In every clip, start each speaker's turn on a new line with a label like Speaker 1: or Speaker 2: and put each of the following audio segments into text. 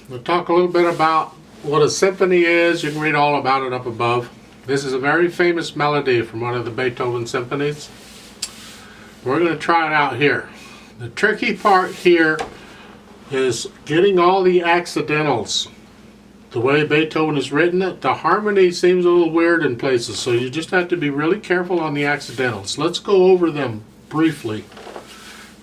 Speaker 1: We'll talk a little bit about what a symphony is. You can read all about it up above. This is a very famous melody from one of the Beethoven symphonies. We're going to try it out here. The tricky part here is getting all the accidentals. The way Beethoven has written it, the harmony seems a little weird in places, so you just have to be really careful on the accidentals. Let's go over them briefly.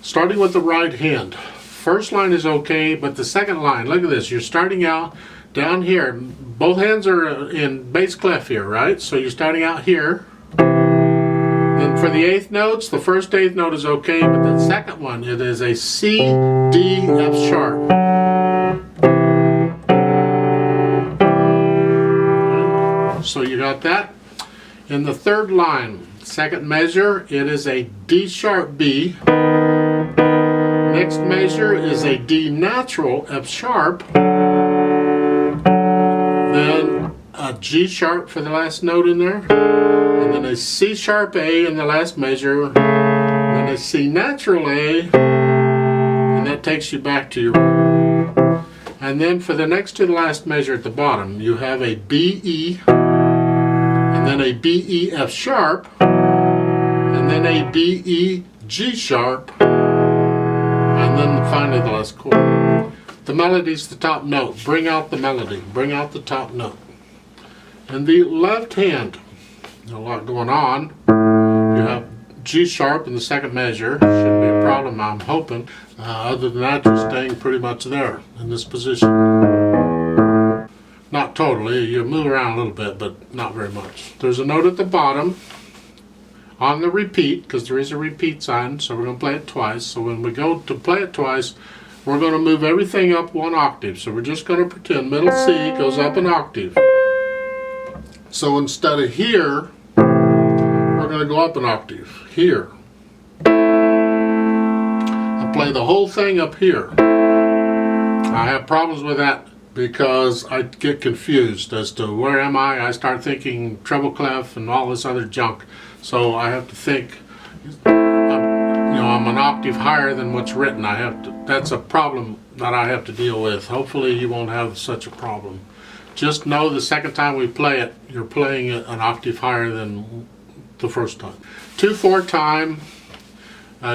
Speaker 1: Starting with the right hand. First line is okay, but the second line, look at this. You're starting out down here. Both hands are in bass clef here, right? So you're starting out here. Then for the eighth notes, the first eighth note is okay, but the second one, it is a C, D, F sharp. So you got that. In the third line, second measure, it is a D sharp B. Next measure is a D natural F sharp. Then a G sharp for the last note in there. And then a C sharp A in the last measure. Then a C natural A. And that takes you back to your. And then for the next to the last measure at the bottom, you have a B E. And then a B E F sharp. And then a B E G sharp. And then finally the last chord. The melody's the top note. Bring out the melody. Bring out the top note. And the left hand, a lot going on. You have G sharp in the second measure. Shouldn't be a problem, I'm hoping. Other than that, you're staying pretty much there in this position. Not totally. You move around a little bit, but not very much. There's a note at the bottom on the repeat, because there is a repeat sign, so we're going to play it twice. So when we go to play it twice, we're going to move everything up one octave. So we're just going to pretend middle C goes up an octave. So instead of here, we're going to go up an octave. Here. I play the whole thing up here. I have problems with that because I get confused as to where am I. I start thinking treble clef and all this other junk. So I have to think, I'm an octave higher than what's written. That's a problem that I have to deal with. Hopefully you won't have such a problem. Just know the second time we play it, you're playing it an octave higher than the first time. 2/4 time,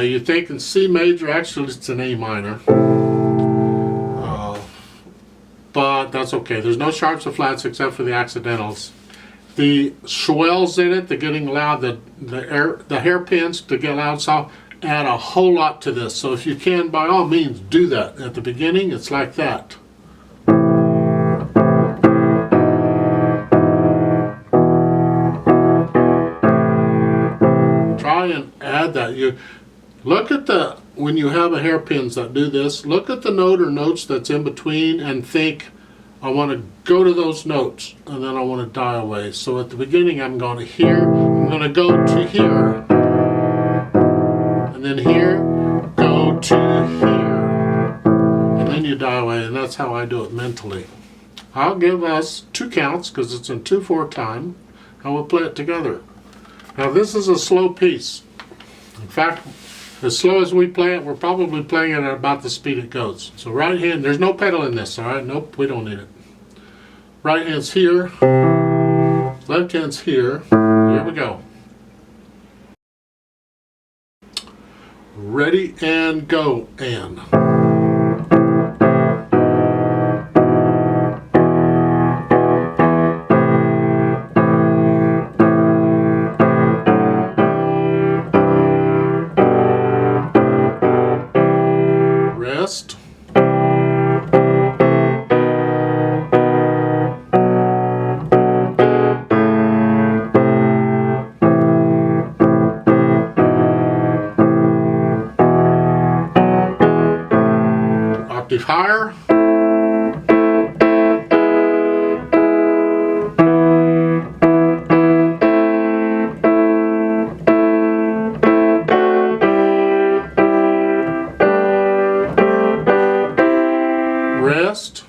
Speaker 1: you think in C major, actually it's an A minor. But that's okay. There's no sharps or flats except for the accidentals. The swells in it, the getting loud, the hairpins to get loud soft, add a whole lot to this. So if you can, by all means, do that. At the beginning, it's like that. Try and add that. You look at when you have a hairpins that do this, look at the note or notes that's in between and think, I want to go to those notes and then I want to die away. So at the beginning I'm going to here, I'm going to go to here. And then here, go to here. And then you die away, and that's how I do it mentally. I'll give us 2 counts because it's in 2/4 time, and we'll play it together. Now this is a slow piece. In fact, as slow as we play it, we're probably playing it at about the speed it goes. So right hand, there's no pedal in this, all right? Nope, we don't need it. Right hand's here, left hand's here. Here we go. Ready and go, and. Rest. Octave higher. Rest.